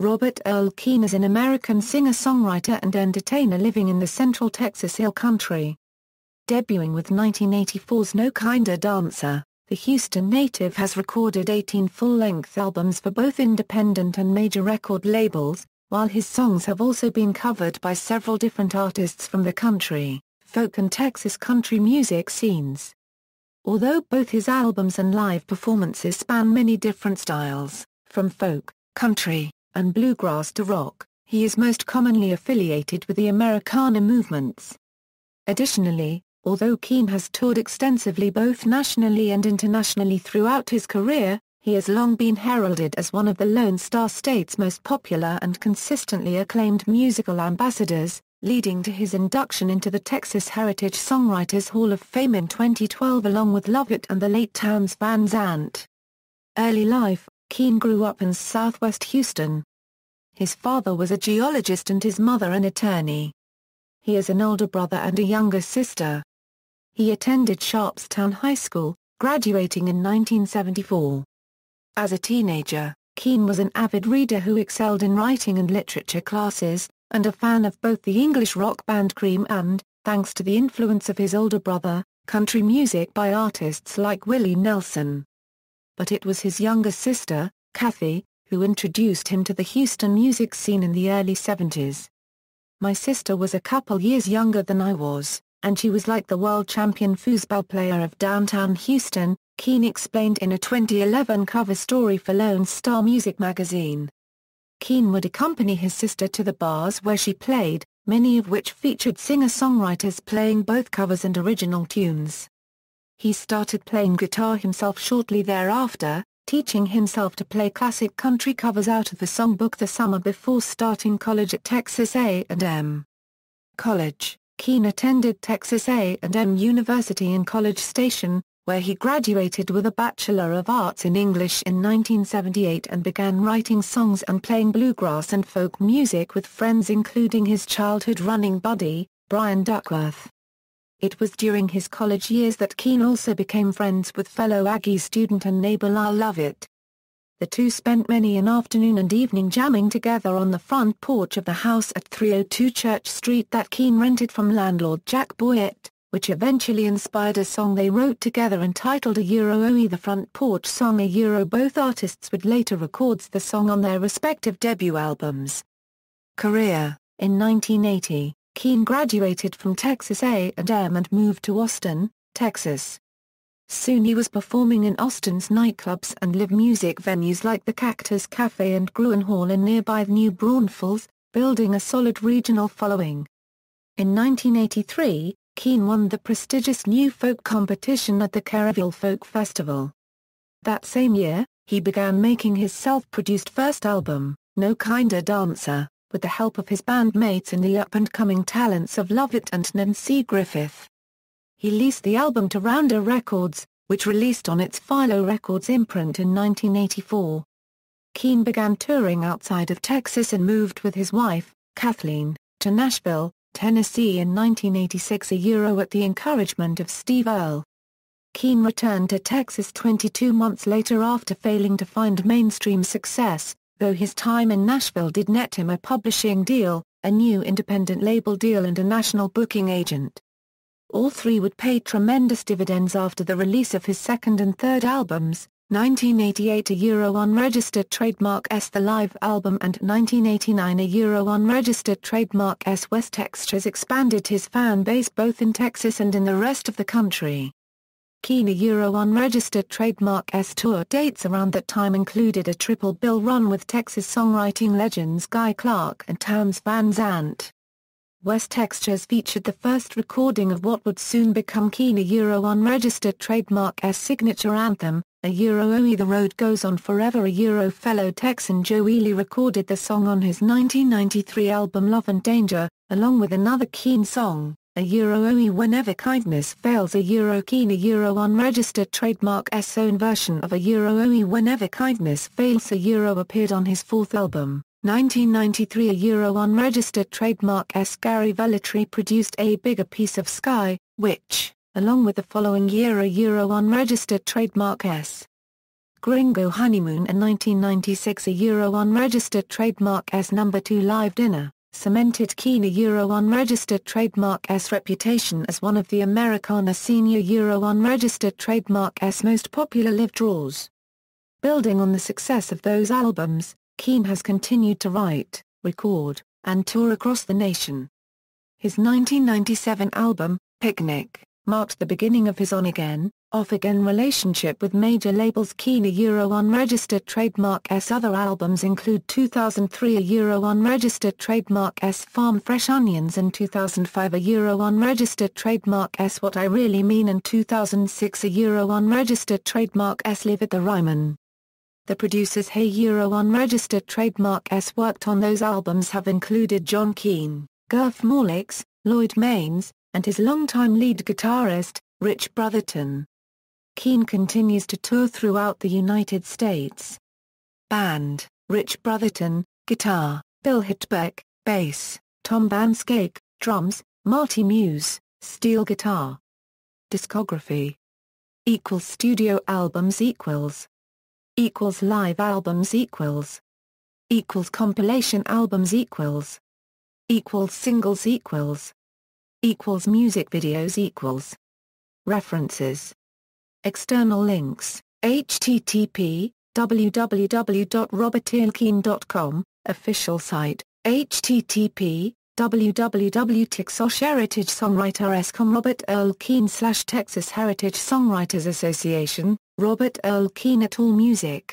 Robert Earl Keen is an American singer-songwriter and entertainer living in the Central Texas Hill Country. Debuting with 1984's No Kinda Dancer, the Houston native has recorded 18 full-length albums for both independent and major record labels, while his songs have also been covered by several different artists from the country, folk and Texas country music scenes. Although both his albums and live performances span many different styles, from folk, country, and bluegrass to rock, he is most commonly affiliated with the Americana movements. Additionally, although Keen has toured extensively both nationally and internationally throughout his career, he has long been heralded as one of the Lone Star State's most popular and consistently acclaimed musical ambassadors, leading to his induction into the Texas Heritage Songwriters Hall of Fame in 2012 along with Lovett and the late Townes Van Zandt. Early life: Keen grew up in southwest Houston. His father was a geologist and his mother an attorney. He has an older brother and a younger sister. He attended Sharpstown High School, graduating in 1974. As a teenager, Keen was an avid reader who excelled in writing and literature classes, and a fan of both the English rock band Cream and, thanks to the influence of his older brother, country music by artists like Willie Nelson. But it was his younger sister, Kathy, who introduced him to the Houston music scene in the early 70s. "My sister was a couple years younger than I was, and she was like the world champion foosball player of downtown Houston," Keen explained in a 2011 cover story for Lone Star Music magazine. Keen would accompany his sister to the bars where she played, many of which featured singer-songwriters playing both covers and original tunes. He started playing guitar himself shortly thereafter, teaching himself to play classic country covers out of the songbook the summer before starting college at Texas A&M. College: Keen attended Texas A&M University in College Station, where he graduated with a Bachelor of Arts in English in 1978 and began writing songs and playing bluegrass and folk music with friends including his childhood running buddy, Brian Duckworth. It was during his college years that Keen also became friends with fellow Aggie student and neighbor Lyle Lovett. The two spent many an afternoon and evening jamming together on the front porch of the house at 302 Church Street that Keen rented from landlord Jack Boyett, which eventually inspired a song they wrote together entitled "Oe the Front Porch Song". Both artists would later record the song on their respective debut albums. Career: in 1980, Keen graduated from Texas A&M and moved to Austin, Texas. Soon he was performing in Austin's nightclubs and live music venues like the Cactus Cafe and Gruen Hall in nearby New Braunfels, building a solid regional following. In 1983, Keen won the prestigious New Folk competition at the Kerrville Folk Festival. That same year, he began making his self-produced first album, No Kinda Dancer, with the help of his bandmates and the up-and-coming talents of Lovett and Nancy Griffith. He leased the album to Rounder Records, which released on its Philo Records imprint in 1984. Keen began touring outside of Texas and moved with his wife, Kathleen, to Nashville, Tennessee in 1986 at the encouragement of Steve Earl. Keen returned to Texas 22 months later after failing to find mainstream success, though his time in Nashville did net him a publishing deal, a new independent label deal and a national booking agent. All three would pay tremendous dividends after the release of his second and third albums, 1988 Unregistered Trademark S The Live Album and 1989 Unregistered Trademark S. West Textures expanded his fan base both in Texas and in the rest of the country. Keen Unregistered Trademark S tour dates around that time included a triple bill run with Texas songwriting legends Guy Clark and Townes Van Zandt. West Textures featured the first recording of what would soon become Keen Unregistered Trademark S signature anthem, Oe The Road Goes On Forever. Fellow Texan Joe Ely recorded the song on his 1993 album Love and Danger, along with another Keen song, Oe Whenever Kindness Fails. Keen Unregistered Trademark S own version of Oe Whenever Kindness Fails appeared on his fourth album, 1993. Unregistered Trademark S. Gary Velletri produced A Bigger Piece of Sky, which, along with the following year Unregistered Trademark S. Gringo Honeymoon and 1996 a Euro unregistered trademark S number 2 Live Dinner, cemented Keane a Euro unregistered trademark S reputation as one of the Americana Senior Euro unregistered trademark S most popular live draws. Building on the success of those albums, Keane has continued to write, record, and tour across the nation. His 1997 album, Picnic, marked the beginning of his on-again, off-again relationship with major labels. Keane a Euro unregistered trademark S. Other albums include 2003 a Euro unregistered trademark S. Farm Fresh Onions and 2005 a Euro unregistered trademark S. What I Really Mean and 2006 a Euro unregistered trademark S. Live at the Ryman. The producers Hey Euro unregistered trademark S worked on those albums have included John Keane, Garth Morlix, Lloyd Maines, and his longtime lead guitarist, Rich Brotherton. Keane continues to tour throughout the United States. Band: Rich Brotherton, guitar, Bill Hitbeck, bass, Tom Van Schaik, drums, Marty Muse, steel guitar. Discography Studio albums Live albums compilation albums singles music videos References. External links: http www.robertearlkeane.com, official site, http www.texashheritagesongwriter.com Robert Earl Keane / Texas Heritage Songwriters Association, Robert Earl Keane at AllMusic.